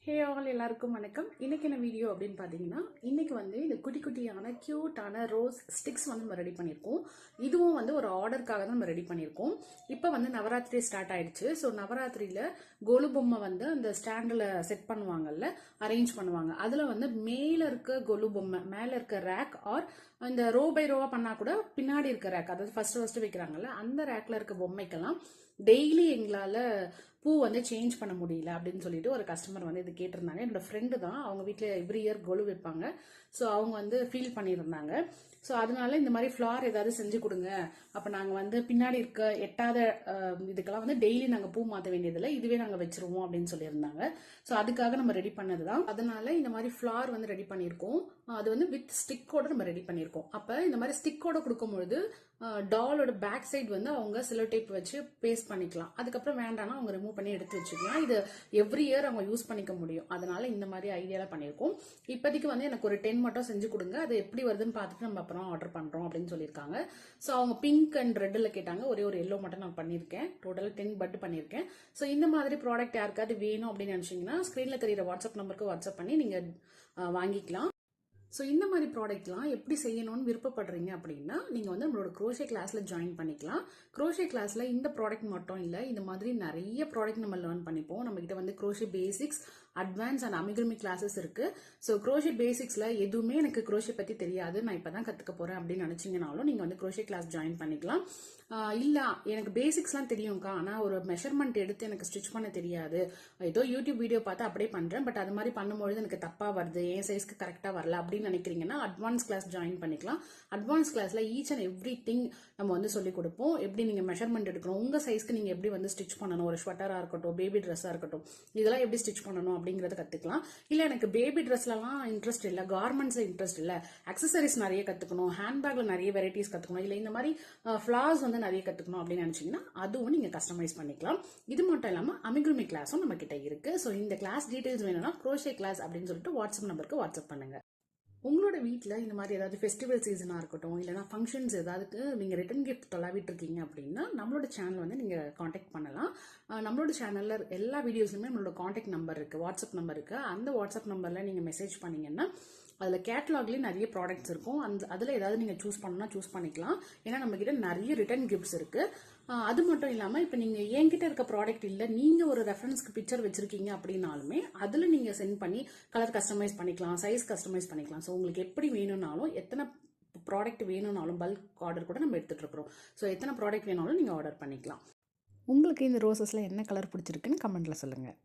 Hey all எல்லாருக்கும் வணக்கம். இன்னைக்கு என்ன வீடியோ அப்படின்னு பார்த்தீங்கன்னா, இன்னைக்கு வந்து இந்த குட்டி குட்டியான க்யூட்டான ரோஸ் ஸ்டிக்ஸ் வந்து நம்ம ரெடி பண்ணியிருக்கோம். இதுவும் வந்து ஒரு ஆர்டருக்காக தான் நம்ம ரெடி பண்ணியிருக்கோம். இப்போ வந்து நவராத்திரி ஸ்டார்ட் ஆயிடுச்சு. ஸோ நவராத்திரியில் கொலு பொம்மை வந்து அந்த ஸ்டாண்டில் செட் பண்ணுவாங்கல்ல, அரேஞ்ச் பண்ணுவாங்க. அதில் வந்து மேலே இருக்க கொலு பொம்மை, மேலே இருக்க ரேக் ஆர் இந்த ரோ பை ரோவாக பண்ணால் கூட பின்னாடி இருக்க ரேக், அதாவது ஃபர்ஸ்ட் வைக்கிறாங்கல்ல, அந்த ரேக்கில் இருக்க பொம்மைக்கெல்லாம் டெய்லி எங்களால் பூ வந்து சேஞ்ச் பண்ண முடியல அப்படின்னு சொல்லிட்டு ஒரு கஸ்டமர் வந்து இது கேட்டிருந்தாங்க. என்னோட ஃப்ரெண்டு தான், அவங்க வீட்டில் எவ்ரி இயர் கொலு வைப்பாங்க. ஸோ அவங்க வந்து ஃபீல் பண்ணியிருந்தாங்க. ஸோ அதனால இந்த மாதிரி ஃப்ளார் ஏதாவது செஞ்சு கொடுங்க, அப்போ நாங்கள் வந்து பின்னாடி இருக்க எட்டாத இதுக்கெல்லாம் வந்து டெய்லி நாங்கள் பூ மாற்ற வேண்டியதில்லை, இதுவே நாங்கள் வச்சிருவோம் அப்படின்னு சொல்லியிருந்தாங்க. ஸோ அதுக்காக நம்ம ரெடி பண்ணது தான். அதனால இந்த மாதிரி ஃப்ளார் வந்து ரெடி பண்ணியிருக்கோம். அது வந்து வித் ஸ்டிக்கோட நம்ம ரெடி பண்ணியிருக்கோம். அப்போ இந்த மாதிரி ஸ்டிக்கோட கொடுக்கும்பொழுது டாலோட பேக் சைடு வந்து அவங்க சிலோ டேப் வச்சு பேஸ்ட் பண்ணிக்கலாம். அதுக்கப்புறம் வேண்டாம்னா அவங்க ரிமூவ் பண்ணி எடுத்து வச்சுக்கலாம். இது எவ்ரி இயர் அவங்க யூஸ் பண்ணிக்க முடியும். அதனால இந்த மாதிரி ஐடியால பண்ணியிருக்கோம். இப்போதைக்கு வந்து எனக்கு ஒரு 10 மட்டும் செஞ்சு கொடுங்க, அது எப்படி வருதுன்னு பார்த்துட்டு நம்ம அப்புறம் ஆர்டர் பண்றோம் அப்படின்னு சொல்லியிருக்காங்க. ஸோ அவங்க பிங்க் அண்ட் ரெட்ல கேட்டாங்க. ஒரே ஒரு எல்லோ மட்டும் நான் பண்ணியிருக்கேன். டோட்டல் 10 பட் பண்ணியிருக்கேன். ஸோ இந்த மாதிரி ப்ராடக்ட் யாருக்காவது வேணும் அப்படின்னு நினைச்சீங்கன்னா ஸ்க்ரீன்ல தெரியுற வாட்ஸ்அப் நம்பருக்கு வாட்ஸ்அப் பண்ணி நீங்க வாங்கிக்கலாம். ஸோ இந்த மாதிரி ப்ராடக்ட்லாம் எப்படி செய்யணும்னு விருப்பப்படுறீங்க அப்படின்னா நீங்கள் வந்து நம்மளோட க்ரோஷே கிளாஸில் ஜாயின் பண்ணிக்கலாம். க்ரோஷே கிளாஸில் இந்த ப்ராடக்ட் மட்டும் இல்லை, இந்த மாதிரி நிறைய ப்ராடக்ட் நம்ம லேர்ன் பண்ணிப்போம். நம்மகிட்ட வந்து crochet basics, advance and amigurumi classes இருக்கு. ஸோ க்ரோஷே பேசிக்ஸில் எதுவுமே எனக்கு க்ரோஷே பற்றி தெரியாது, நான் இப்போ தான் கற்றுக்க போகிறேன் அப்படின்னு நினச்சிங்கனாலும் நீங்கள் வந்து க்ரோஷே கிளாஸ் ஜாயின் பண்ணிக்கலாம். இல்லை எனக்கு பேசிக்ஸ்லாம் தெரியும்க்கா, ஆனால் ஒரு மெஷர்மெண்ட் எடுத்து எனக்கு ஸ்டிச் பண்ண தெரியாது, ஏதோ யூடியூப் வீடியோ பார்த்து அப்படியே பண்ணுறேன், பட் அது மாதிரி பண்ணும்பொழுது எனக்கு தப்பாக வருது, என் சைஸ்க்கு கரெக்டாக வரல அப்படின்னு நினைக்கிறீங்கன்னா அட்வான்ஸ் கிளாஸ் ஜாயின் பண்ணிக்கலாம். அட்வான்ஸ் கிளாஸில் ஈச் அண்ட் எவ்ரி திங் நம்ம வந்து சொல்லிக் கொடுப்போம். எப்படி நீங்கள் மெஷர்மெண்ட் எடுக்கணும், உங்கள் சைஸ்க்கு நீங்கள் எப்படி வந்து ஸ்டிச் பண்ணணும், ஒரு ஸ்வெட்டராக இருக்கட்டும், பேபி ட்ரெஸ்ஸாக இருக்கட்டும், இதெல்லாம் எப்படி ஸ்டிச் பண்ணணும் அப்படிங்கிறத கற்றுக்கலாம். இல்லை எனக்கு பேபி ட்ரெஸ்லலாம் இன்ட்ரெஸ்ட் இல்லை, கார்மெண்ட்ஸில் இன்ட்ரெஸ்ட் இல்லை, அக்சசரிஸ் நிறைய கற்றுக்கணும், ஹேண்ட்பேக்கில் நிறைய வெரைட்டிஸ் கற்றுக்கணும், இல்லை இந்த மாதிரி ஃப்ளார்ஸ் வந்து நிறைய கற்றுக்கணும் அப்படின்னு நினச்சிங்கன்னா அதுவும் நீங்கள் கஸ்டமைஸ் பண்ணிக்கலாம். இது மட்டும் இல்லாமல் அமிகுமி கிளாஸும் நம்ம கிட்ட இருக்கு. ஸோ இந்த கிளாஸ் டீடைல்ஸ் வேணும்னா க்ரோஷே கிளாஸ் அப்படின்னு சொல்லிட்டு வாட்ஸ்அப் நம்பருக்கு வாட்ஸ்அப் பண்ணுங்க. உங்களோட வீட்டில் இந்த மாதிரி ஏதாவது ஃபெஸ்டிவல் சீசனாக இருக்கட்டும், இல்லைனா ஃபங்க்ஷன்ஸ் ஏதாவது நீங்கள் ரிட்டன் கிஃப்ட் தொலைவிட்டு இருக்கீங்க அப்படின்னா நம்மளோட சேனல் வந்து நீங்கள் காண்டாக்ட் பண்ணலாம். நம்மளோட சேனலில் எல்லா வீடியோஸுமே நம்மளோட காண்டாக்ட் நம்பர் இருக்குது, வாட்ஸ்அப் நம்பர் இருக்குது. அந்த வாட்ஸ்அப் நம்பரில் நீங்கள் மெசேஜ் பண்ணீங்கன்னா அதில் கேட்டலாக்லேயும் நிறைய ப்ராடக்ட்ஸ் இருக்கும். அதில் ஏதாவது நீங்கள் சூஸ் பண்ணணும்னா சூஸ் பண்ணிக்கலாம். ஏன்னா நம்மக்கிட்ட நிறைய ரிட்டன் கிஃப்ட்ஸ் இருக்குது. அது மட்டும் இல்லாமல் இப்போ நீங்கள் என்கிட்ட இருக்க ப்ராடக்ட் இல்லை, நீங்கள் ஒரு ரெஃபரன்ஸ்க்கு பிக்சர் வச்சுருக்கீங்க அப்படின்னாலுமே அதில் நீங்கள் சென்ட் பண்ணி கலர் கஸ்டமைஸ் பண்ணிக்கலாம், சைஸ் கஸ்டமைஸ் பண்ணிக்கலாம். ஸோ உங்களுக்கு எப்படி வேணும்னாலும், எத்தனை ப்ராடக்ட் வேணும்னாலும் பல்க் ஆர்டர் கூட நம்ம எடுத்துகிட்டு இருக்கிறோம். ஸோ எத்தனை ப்ராடக்ட் வேணாலும் நீங்கள் ஆர்டர் பண்ணிக்கலாம். உங்களுக்கு இந்த ரோசஸில் என்ன கலர் பிடிச்சிருக்குன்னு கமெண்ட்டில் சொல்லுங்கள்.